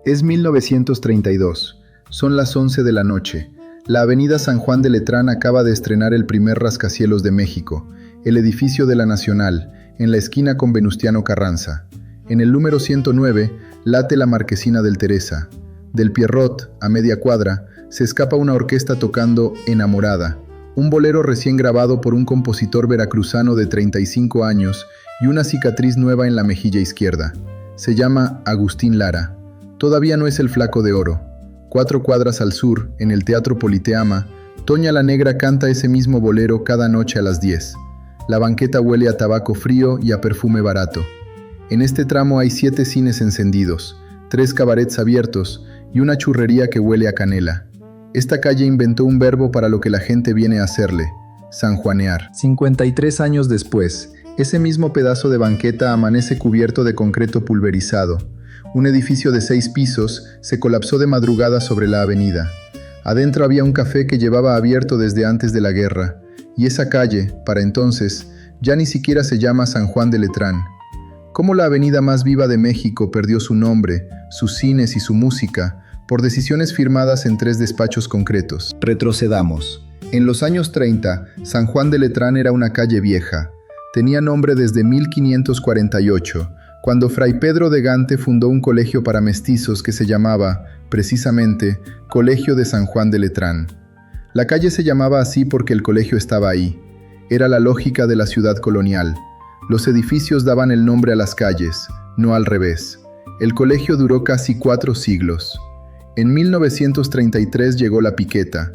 Es 1932. Son las 11 de la noche. La avenida San Juan de Letrán acaba de estrenar el primer rascacielos de México, el edificio de la Nacional, en la esquina con Venustiano Carranza. En el número 109 late la marquesina del Teresa. Del Pierrot, a media cuadra, se escapa una orquesta tocando Enamorada, un bolero recién grabado por un compositor veracruzano de 35 años y una cicatriz nueva en la mejilla izquierda. Se llama Agustín Lara. Todavía no es el Flaco de Oro. 4 cuadras al sur, en el Teatro Politeama, Toña la Negra canta ese mismo bolero cada noche a las 10. La banqueta huele a tabaco frío y a perfume barato. En este tramo hay 7 cines encendidos, 3 cabarets abiertos y una churrería que huele a canela. Esta calle inventó un verbo para lo que la gente viene a hacerle: sanjuanear. 53 años después, ese mismo pedazo de banqueta amanece cubierto de concreto pulverizado. Un edificio de 6 pisos se colapsó de madrugada sobre la avenida. Adentro había un café que llevaba abierto desde antes de la guerra, y esa calle, para entonces, ya ni siquiera se llama San Juan de Letrán. Cómo la avenida más viva de México perdió su nombre, sus cines y su música, por decisiones firmadas en 3 despachos concretos. Retrocedamos. En los años 30, San Juan de Letrán era una calle vieja. Tenía nombre desde 1548, cuando Fray Pedro de Gante fundó un colegio para mestizos que se llamaba, precisamente, Colegio de San Juan de Letrán. La calle se llamaba así porque el colegio estaba ahí. Era la lógica de la ciudad colonial. Los edificios daban el nombre a las calles, no al revés. El colegio duró casi 4 siglos. En 1933 llegó la piqueta.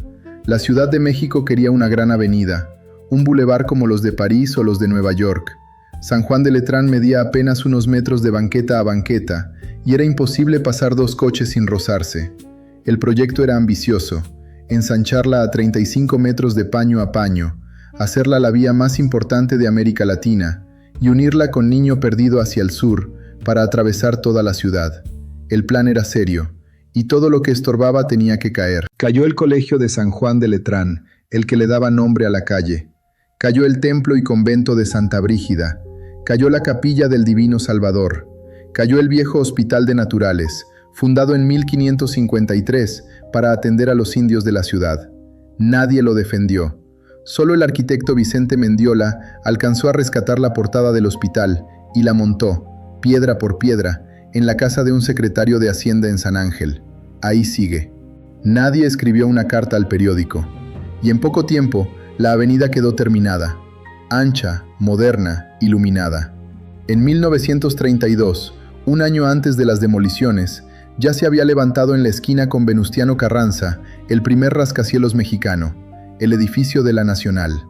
La Ciudad de México quería una gran avenida, un bulevar como los de París o los de Nueva York. San Juan de Letrán medía apenas unos metros de banqueta a banqueta y era imposible pasar 2 coches sin rozarse. El proyecto era ambicioso: ensancharla a 35 metros de paño a paño, hacerla la vía más importante de América Latina y unirla con Niño Perdido hacia el sur para atravesar toda la ciudad. El plan era serio y todo lo que estorbaba tenía que caer. Cayó el colegio de San Juan de Letrán, el que le daba nombre a la calle. Cayó el templo y convento de Santa Brígida. Cayó la capilla del Divino Salvador. Cayó el viejo Hospital de Naturales, fundado en 1553 para atender a los indios de la ciudad. Nadie lo defendió. Solo el arquitecto Vicente Mendiola alcanzó a rescatar la portada del hospital y la montó, piedra por piedra, en la casa de un secretario de Hacienda en San Ángel. Ahí sigue. Nadie escribió una carta al periódico. Y en poco tiempo, la avenida quedó terminada. Ancha, moderna, iluminada. En 1932, un año antes de las demoliciones, ya se había levantado en la esquina con Venustiano Carranza el primer rascacielos mexicano, el edificio de la Nacional.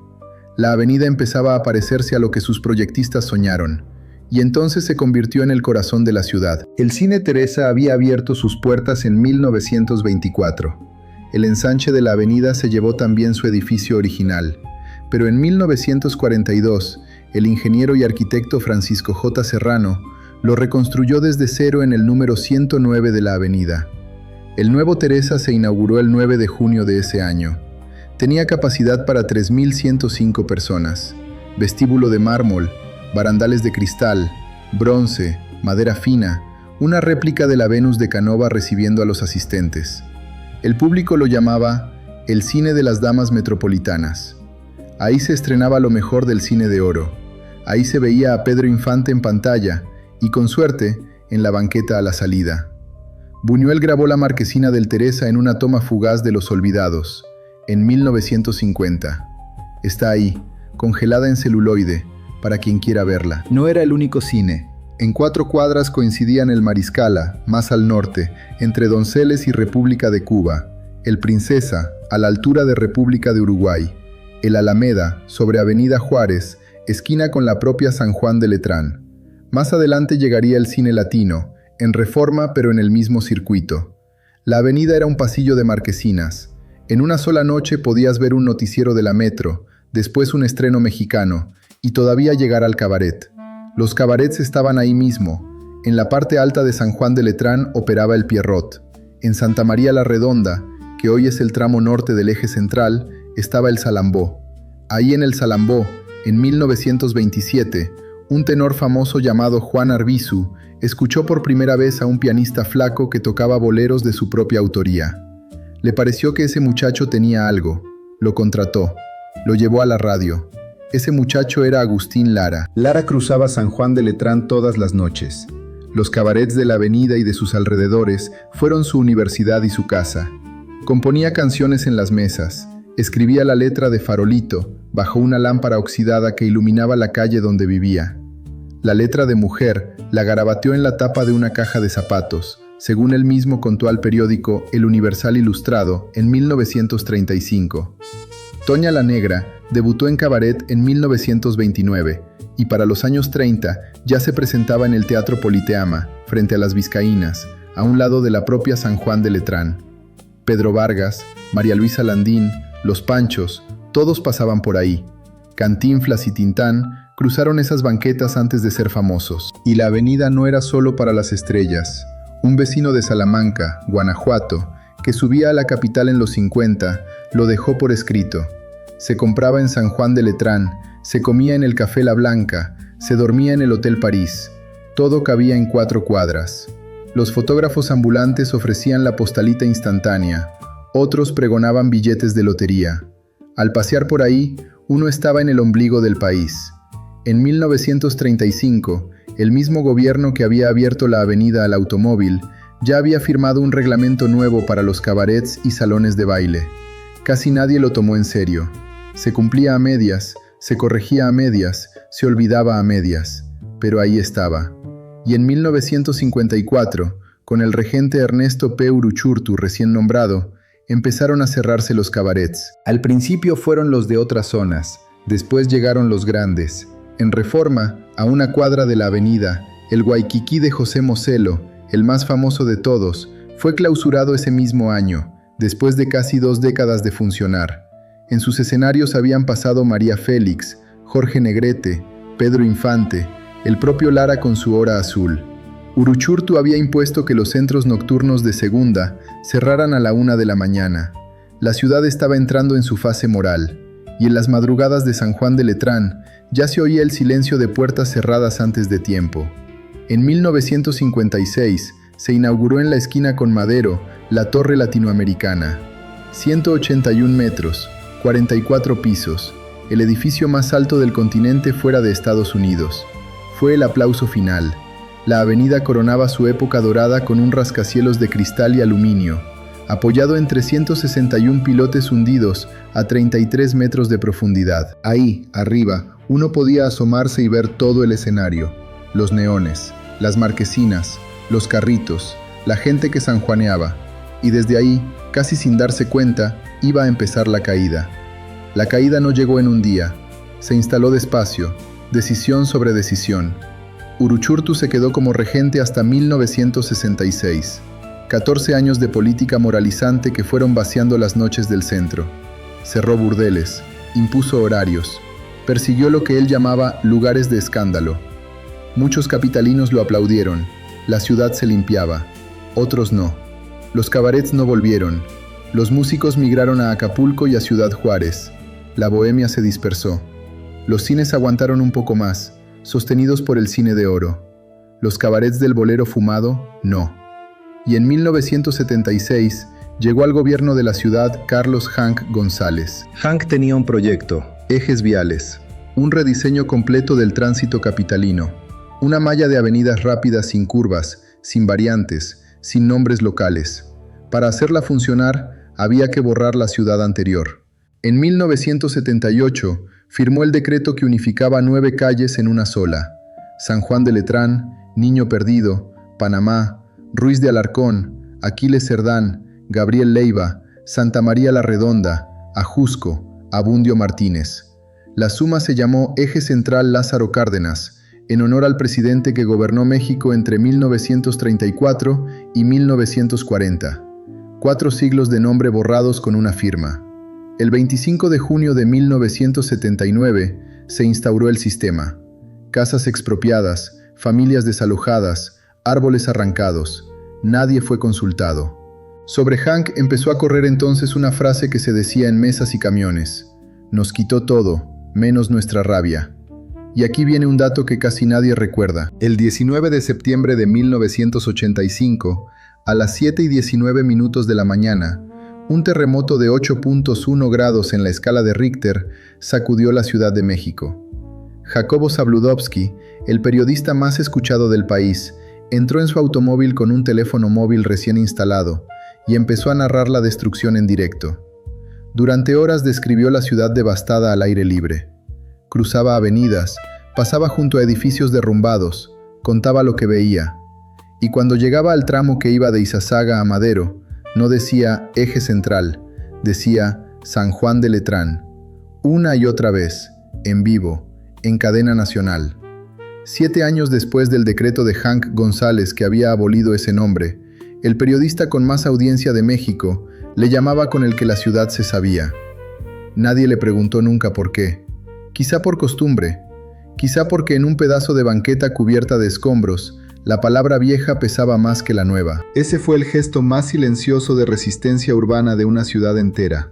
La avenida empezaba a parecerse a lo que sus proyectistas soñaron, y entonces se convirtió en el corazón de la ciudad. El Cine Teresa había abierto sus puertas en 1924. El ensanche de la avenida se llevó también su edificio original, pero en 1942, el ingeniero y arquitecto Francisco J. Serrano lo reconstruyó desde cero en el número 109 de la avenida. El nuevo Teresa se inauguró el 9 de junio de ese año. Tenía capacidad para 3.105 personas, vestíbulo de mármol, barandales de cristal, bronce, madera fina, una réplica de la Venus de Canova recibiendo a los asistentes. El público lo llamaba el cine de las damas metropolitanas. Ahí se estrenaba lo mejor del cine de oro. Ahí se veía a Pedro Infante en pantalla y, con suerte, en la banqueta a la salida. Buñuel grabó la marquesina del Teresa en una toma fugaz de Los Olvidados, en 1950. Está ahí, congelada en celuloide, para quien quiera verla. No era el único cine. En 4 cuadras coincidían el Mariscala, más al norte, entre Donceles y República de Cuba, el Princesa, a la altura de República de Uruguay, el Alameda, sobre Avenida Juárez, esquina con la propia San Juan de Letrán. Más adelante llegaría el Cine Latino, en Reforma pero en el mismo circuito. La avenida era un pasillo de marquesinas. En una sola noche podías ver un noticiero de la Metro, después un estreno mexicano, y todavía llegar al cabaret. Los cabarets estaban ahí mismo. En la parte alta de San Juan de Letrán operaba el Pierrot. En Santa María la Redonda, que hoy es el tramo norte del eje central, estaba el Salambó. Ahí en el Salambó, en 1927, un tenor famoso llamado Juan Arbizu escuchó por primera vez a un pianista flaco que tocaba boleros de su propia autoría. Le pareció que ese muchacho tenía algo. Lo contrató. Lo llevó a la radio. Ese muchacho era Agustín Lara. Lara cruzaba San Juan de Letrán todas las noches. Los cabarets de la avenida y de sus alrededores fueron su universidad y su casa. Componía canciones en las mesas. Escribía la letra de farolito bajo una lámpara oxidada que iluminaba la calle donde vivía. La letra de mujer la garabateó en la tapa de una caja de zapatos, según él mismo contó al periódico El Universal Ilustrado en 1935. Toña la Negra debutó en cabaret en 1929 y para los años 30 ya se presentaba en el Teatro Politeama, frente a las Vizcaínas, a un lado de la propia San Juan de Letrán. Pedro Vargas, María Luisa Landín, Los Panchos, todos pasaban por ahí. Cantinflas y Tintán cruzaron esas banquetas antes de ser famosos. Y la avenida no era solo para las estrellas. Un vecino de Salamanca, Guanajuato, que subía a la capital en los 50, lo dejó por escrito. Se compraba en San Juan de Letrán, se comía en el Café La Blanca, se dormía en el Hotel París. Todo cabía en 4 cuadras. Los fotógrafos ambulantes ofrecían la postalita instantánea, otros pregonaban billetes de lotería. Al pasear por ahí, uno estaba en el ombligo del país. En 1935, el mismo gobierno que había abierto la avenida al automóvil ya había firmado un reglamento nuevo para los cabarets y salones de baile. Casi nadie lo tomó en serio. Se cumplía a medias, se corregía a medias, se olvidaba a medias. Pero ahí estaba. Y en 1954, con el regente Ernesto P. Uruchurtu recién nombrado, empezaron a cerrarse los cabarets. Al principio fueron los de otras zonas, después llegaron los grandes. En Reforma, a una cuadra de la avenida, el Waikiki de José Moselo, el más famoso de todos, fue clausurado ese mismo año, después de casi 2 décadas de funcionar. En sus escenarios habían pasado María Félix, Jorge Negrete, Pedro Infante, el propio Lara con su Hora Azul. Uruchurtu había impuesto que los centros nocturnos de segunda cerraran a la 1 de la mañana. La ciudad estaba entrando en su fase moral, y en las madrugadas de San Juan de Letrán ya se oía el silencio de puertas cerradas antes de tiempo. En 1956 se inauguró en la esquina con Madero la Torre Latinoamericana. 181 metros, 44 pisos, el edificio más alto del continente fuera de Estados Unidos. Fue el aplauso final. La avenida coronaba su época dorada con un rascacielos de cristal y aluminio, apoyado en 361 pilotes hundidos a 33 metros de profundidad. Ahí, arriba, uno podía asomarse y ver todo el escenario, los neones, las marquesinas, los carritos, la gente que sanjuaneaba, y desde ahí, casi sin darse cuenta, iba a empezar la caída. La caída no llegó en un día, se instaló despacio, decisión sobre decisión. Uruchurtu se quedó como regente hasta 1966. 14 años de política moralizante que fueron vaciando las noches del centro. Cerró burdeles, impuso horarios, persiguió lo que él llamaba lugares de escándalo. Muchos capitalinos lo aplaudieron, la ciudad se limpiaba, otros no. Los cabarets no volvieron, los músicos migraron a Acapulco y a Ciudad Juárez. La bohemia se dispersó. Los cines aguantaron un poco más, sostenidos por el cine de oro. Los cabarets del bolero fumado, no. Y en 1976 llegó al gobierno de la ciudad Carlos Hank González. Hank tenía un proyecto, ejes viales, un rediseño completo del tránsito capitalino, una malla de avenidas rápidas sin curvas, sin variantes, sin nombres locales. Para hacerla funcionar, había que borrar la ciudad anterior. En 1978 firmó el decreto que unificaba 9 calles en una sola: San Juan de Letrán, Niño Perdido, Panamá, Ruiz de Alarcón, Aquiles Cerdán, Gabriel Leiva, Santa María la Redonda, Ajusco, Abundio Martínez. La suma se llamó Eje Central Lázaro Cárdenas, en honor al presidente que gobernó México entre 1934 y 1940. 4 siglos de nombre borrados con una firma. El 25 de junio de 1979 se instauró el sistema. Casas expropiadas, familias desalojadas, árboles arrancados. Nadie fue consultado. Sobre Hank empezó a correr entonces una frase que se decía en mesas y camiones: nos quitó todo, menos nuestra rabia. Y aquí viene un dato que casi nadie recuerda. El 19 de septiembre de 1985, a las 7:19 de la mañana, un terremoto de 8.1 grados en la escala de Richter sacudió la Ciudad de México. Jacobo Zabludovsky, el periodista más escuchado del país, entró en su automóvil con un teléfono móvil recién instalado y empezó a narrar la destrucción en directo. Durante horas describió la ciudad devastada al aire libre. Cruzaba avenidas, pasaba junto a edificios derrumbados, contaba lo que veía. Y cuando llegaba al tramo que iba de Izazaga a Madero, no decía Eje Central, decía San Juan de Letrán. Una y otra vez, en vivo, en cadena nacional. 7 años después del decreto de Hank González que había abolido ese nombre, el periodista con más audiencia de México le llamaba con el que la ciudad se sabía. Nadie le preguntó nunca por qué. Quizá por costumbre, quizá porque en un pedazo de banqueta cubierta de escombros, la palabra vieja pesaba más que la nueva. Ese fue el gesto más silencioso de resistencia urbana de una ciudad entera,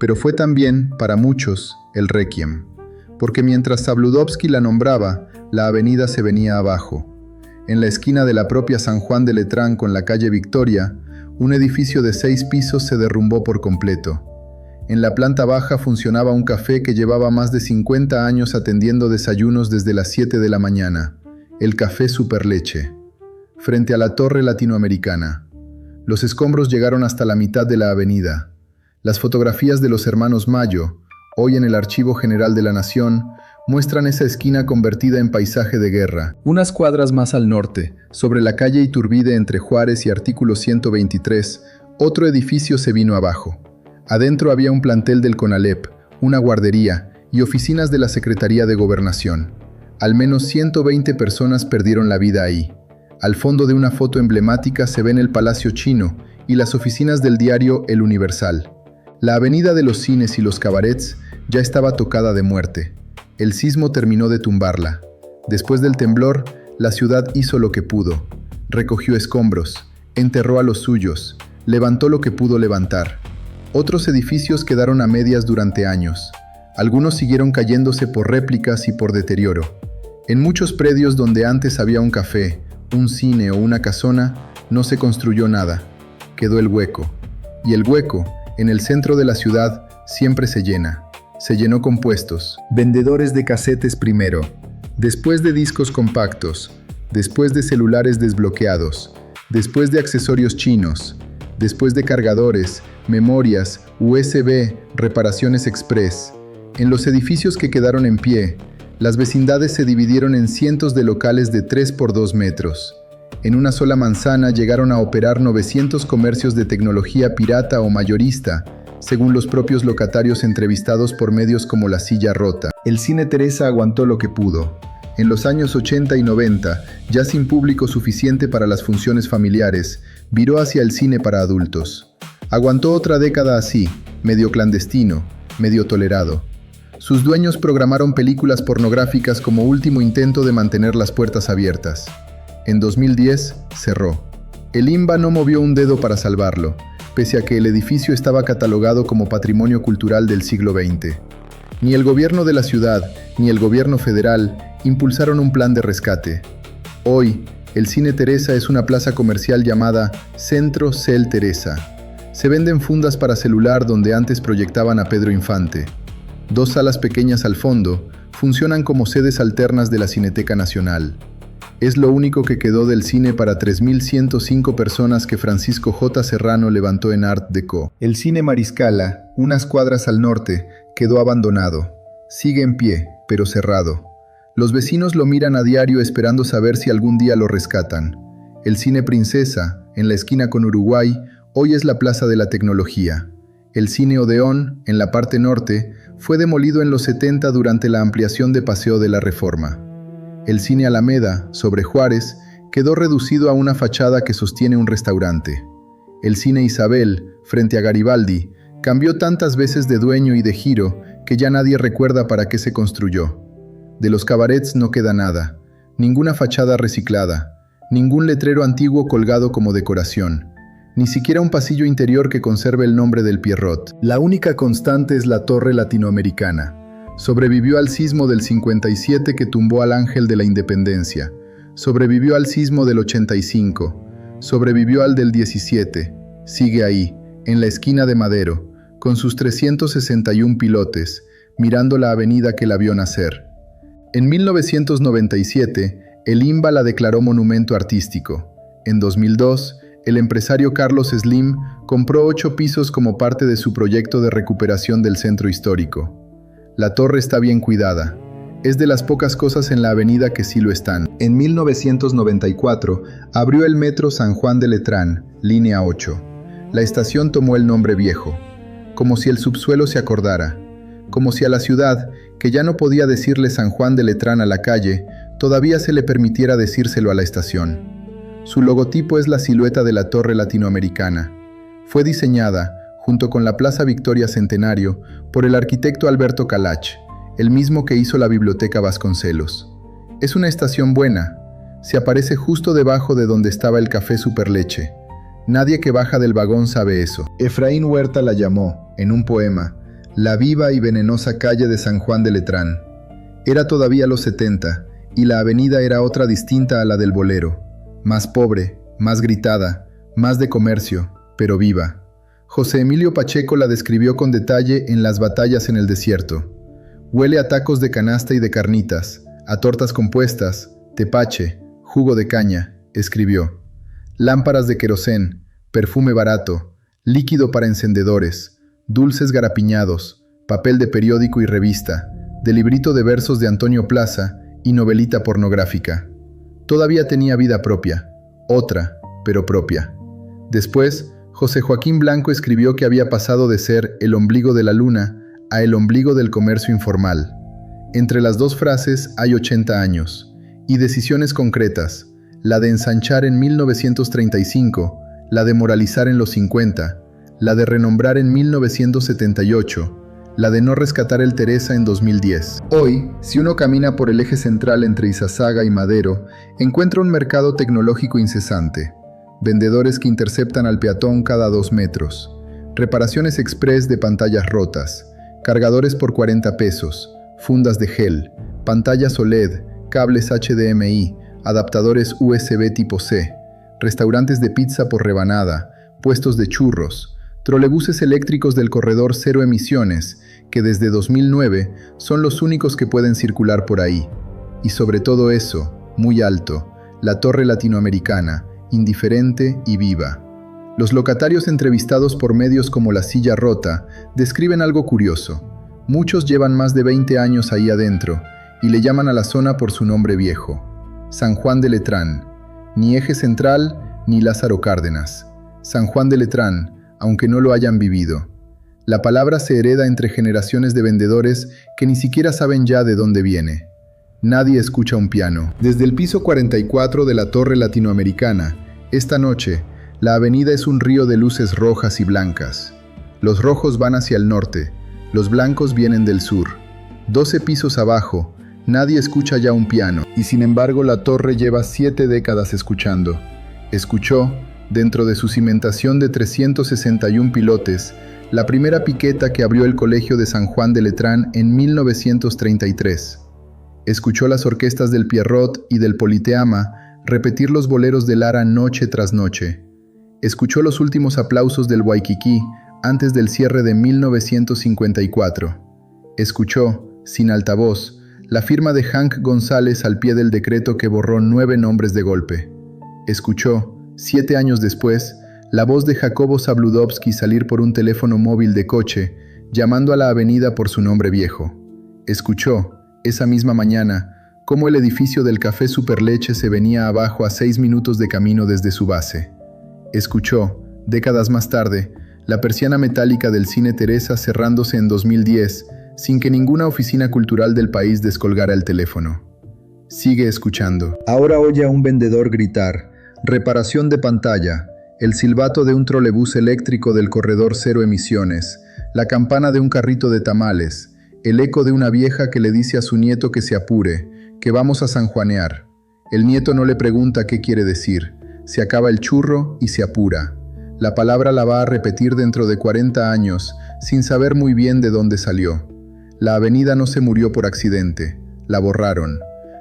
pero fue también, para muchos, el requiem. Porque mientras Zabludovsky la nombraba, la avenida se venía abajo. En la esquina de la propia San Juan de Letrán con la calle Victoria, un edificio de 6 pisos se derrumbó por completo. En la planta baja funcionaba un café que llevaba más de 50 años atendiendo desayunos desde las 7 de la mañana, el Café Superleche, frente a la Torre Latinoamericana. Los escombros llegaron hasta la mitad de la avenida. Las fotografías de los hermanos Mayo, hoy en el Archivo General de la Nación, muestran esa esquina convertida en paisaje de guerra. Unas cuadras más al norte, sobre la calle Iturbide entre Juárez y Artículo 123, otro edificio se vino abajo. Adentro había un plantel del CONALEP, una guardería y oficinas de la Secretaría de Gobernación. Al menos 120 personas perdieron la vida ahí. Al fondo de una foto emblemática se ven el Palacio Chino y las oficinas del diario El Universal. La avenida de los cines y los cabarets ya estaba tocada de muerte. El sismo terminó de tumbarla. Después del temblor, la ciudad hizo lo que pudo. Recogió escombros, enterró a los suyos, levantó lo que pudo levantar. Otros edificios quedaron a medias durante años. Algunos siguieron cayéndose por réplicas y por deterioro. En muchos predios donde antes había un café, un cine o una casona, no se construyó nada. Quedó el hueco. Y el hueco, en el centro de la ciudad, siempre se llena. Se llenó con puestos, vendedores de casetes primero, después de discos compactos, después de celulares desbloqueados, después de accesorios chinos, después de cargadores, memorias, USB, reparaciones express. En los edificios que quedaron en pie, las vecindades se dividieron en cientos de locales de 3 por 2 metros. En una sola manzana llegaron a operar 900 comercios de tecnología pirata o mayorista, según los propios locatarios entrevistados por medios como La Silla Rota. El Cine Teresa aguantó lo que pudo. En los años 80 y 90, ya sin público suficiente para las funciones familiares, viró hacia el cine para adultos. Aguantó otra década así, medio clandestino, medio tolerado. Sus dueños programaron películas pornográficas como último intento de mantener las puertas abiertas. En 2010, cerró. El INBA no movió un dedo para salvarlo, pese a que el edificio estaba catalogado como Patrimonio Cultural del siglo XX. Ni el gobierno de la ciudad, ni el gobierno federal impulsaron un plan de rescate. Hoy, el Cine Teresa es una plaza comercial llamada Centro Cel Teresa. Se venden fundas para celular donde antes proyectaban a Pedro Infante. 2 salas pequeñas al fondo funcionan como sedes alternas de la Cineteca Nacional. Es lo único que quedó del cine para 3.105 personas que Francisco J. Serrano levantó en Art Deco. El Cine Mariscala, unas cuadras al norte, quedó abandonado. Sigue en pie, pero cerrado. Los vecinos lo miran a diario esperando saber si algún día lo rescatan. El Cine Princesa, en la esquina con Uruguay, hoy es la Plaza de la Tecnología. El Cine Odeón, en la parte norte, fue demolido en los 70 durante la ampliación de Paseo de la Reforma. El Cine Alameda, sobre Juárez, quedó reducido a una fachada que sostiene un restaurante. El Cine Isabel, frente a Garibaldi, cambió tantas veces de dueño y de giro que ya nadie recuerda para qué se construyó. De los cabarets no queda nada, ninguna fachada reciclada, ningún letrero antiguo colgado como decoración, ni siquiera un pasillo interior que conserve el nombre del Pierrot. La única constante es la Torre Latinoamericana. Sobrevivió al sismo del 57 que tumbó al Ángel de la Independencia. Sobrevivió al sismo del 85. Sobrevivió al del 17. Sigue ahí, en la esquina de Madero, con sus 361 pilotes, mirando la avenida que la vio nacer. En 1997, el INBA la declaró monumento artístico. En 2002, el empresario Carlos Slim compró 8 pisos como parte de su proyecto de recuperación del centro histórico. La torre está bien cuidada. Es de las pocas cosas en la avenida que sí lo están. En 1994, abrió el metro San Juan de Letrán, línea 8. La estación tomó el nombre viejo, como si el subsuelo se acordara, como si a la ciudad, que ya no podía decirle San Juan de Letrán a la calle, todavía se le permitiera decírselo a la estación. Su logotipo es la silueta de la Torre Latinoamericana. Fue diseñada, junto con la Plaza Victoria Centenario, por el arquitecto Alberto Calach, el mismo que hizo la Biblioteca Vasconcelos. Es una estación buena. Se aparece justo debajo de donde estaba el Café Superleche. Nadie que baja del vagón sabe eso. Efraín Huerta la llamó, en un poema, la viva y venenosa calle de San Juan de Letrán. Era todavía los 70, y la avenida era otra distinta a la del Bolero. Más pobre, más gritada, más de comercio, pero viva. José Emilio Pacheco la describió con detalle en Las batallas en el desierto. Huele a tacos de canasta y de carnitas, a tortas compuestas, tepache, jugo de caña, escribió. Lámparas de querosén, perfume barato, líquido para encendedores, dulces garapiñados, papel de periódico y revista, de librito de versos de Antonio Plaza y novelita pornográfica. Todavía tenía vida propia, otra, pero propia. Después, José Joaquín Blanco escribió que había pasado de ser el ombligo de la luna a el ombligo del comercio informal. Entre las dos frases hay 80 años, y decisiones concretas, la de ensanchar en 1935, la de moralizar en los 50, la de renombrar en 1978, la de no rescatar el Teresa en 2010. Hoy, si uno camina por el eje central entre Izazaga y Madero, encuentra un mercado tecnológico incesante, vendedores que interceptan al peatón cada 2 metros, reparaciones express de pantallas rotas, cargadores por 40 pesos, fundas de gel, pantallas OLED, cables HDMI, adaptadores USB tipo C, restaurantes de pizza por rebanada, puestos de churros, trolebuses eléctricos del corredor cero emisiones, que desde 2009 son los únicos que pueden circular por ahí. Y sobre todo eso, muy alto, la Torre Latinoamericana, indiferente y viva. Los locatarios entrevistados por medios como La Silla Rota describen algo curioso. Muchos llevan más de 20 años ahí adentro y le llaman a la zona por su nombre viejo. San Juan de Letrán, ni Eje Central ni Lázaro Cárdenas. San Juan de Letrán, aunque no lo hayan vivido. La palabra se hereda entre generaciones de vendedores que ni siquiera saben ya de dónde viene. Nadie escucha un piano. Desde el piso 44 de la Torre Latinoamericana, esta noche, la avenida es un río de luces rojas y blancas. Los rojos van hacia el norte, los blancos vienen del sur. 12 pisos abajo, nadie escucha ya un piano, y sin embargo la torre lleva 7 décadas escuchando. Escuchó, dentro de su cimentación de 361 pilotes, la primera piqueta que abrió el Colegio de San Juan de Letrán en 1933. Escuchó las orquestas del Pierrot y del Politeama repetir los boleros de Lara noche tras noche. Escuchó los últimos aplausos del Waikiki antes del cierre de 1954. Escuchó, sin altavoz, la firma de Hank González al pie del decreto que borró 9 nombres de golpe. Escuchó, 7 años después, la voz de Jacobo Zabludovsky salir por un teléfono móvil de coche, llamando a la avenida por su nombre viejo. Escuchó, esa misma mañana, cómo el edificio del Café Superleche se venía abajo a 6 minutos de camino desde su base. Escuchó, décadas más tarde, la persiana metálica del Cine Teresa cerrándose en 2010, sin que ninguna oficina cultural del país descolgara el teléfono. Sigue escuchando. Ahora oye a un vendedor gritar, reparación de pantalla, el silbato de un trolebús eléctrico del corredor cero emisiones, la campana de un carrito de tamales, el eco de una vieja que le dice a su nieto que se apure, que vamos a sanjuanear. El nieto no le pregunta qué quiere decir. Se acaba el churro y se apura. La palabra la va a repetir dentro de 40 años, sin saber muy bien de dónde salió. La avenida no se murió por accidente, la borraron.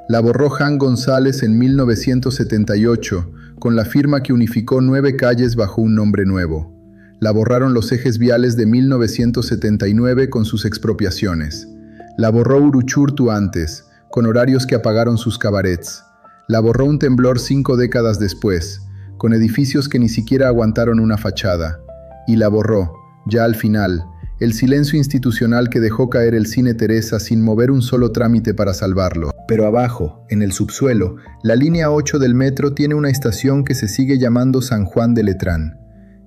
La borró Jan González en 1978, con la firma que unificó 9 calles bajo un nombre nuevo. La borraron los ejes viales de 1979 con sus expropiaciones. La borró Uruchurtu antes, con horarios que apagaron sus cabarets. La borró un temblor 5 décadas después, con edificios que ni siquiera aguantaron una fachada. Y la borró, ya al final, el silencio institucional que dejó caer el Cine Teresa sin mover un solo trámite para salvarlo. Pero abajo, en el subsuelo, la línea 8 del metro tiene una estación que se sigue llamando San Juan de Letrán.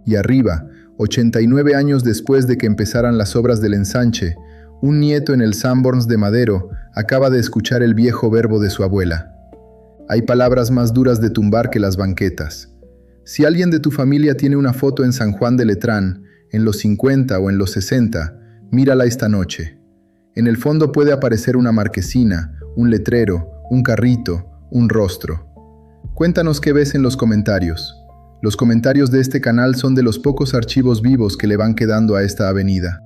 Y arriba, 89 años después de que empezaran las obras del ensanche, un nieto en el Sanborns de Madero acaba de escuchar el viejo verbo de su abuela. Hay palabras más duras de tumbar que las banquetas. Si alguien de tu familia tiene una foto en San Juan de Letrán, en los 50 o en los 60, mírala esta noche. En el fondo puede aparecer una marquesina, un letrero, un carrito, un rostro. Cuéntanos qué ves en los comentarios. Los comentarios de este canal son de los pocos archivos vivos que le van quedando a esta avenida.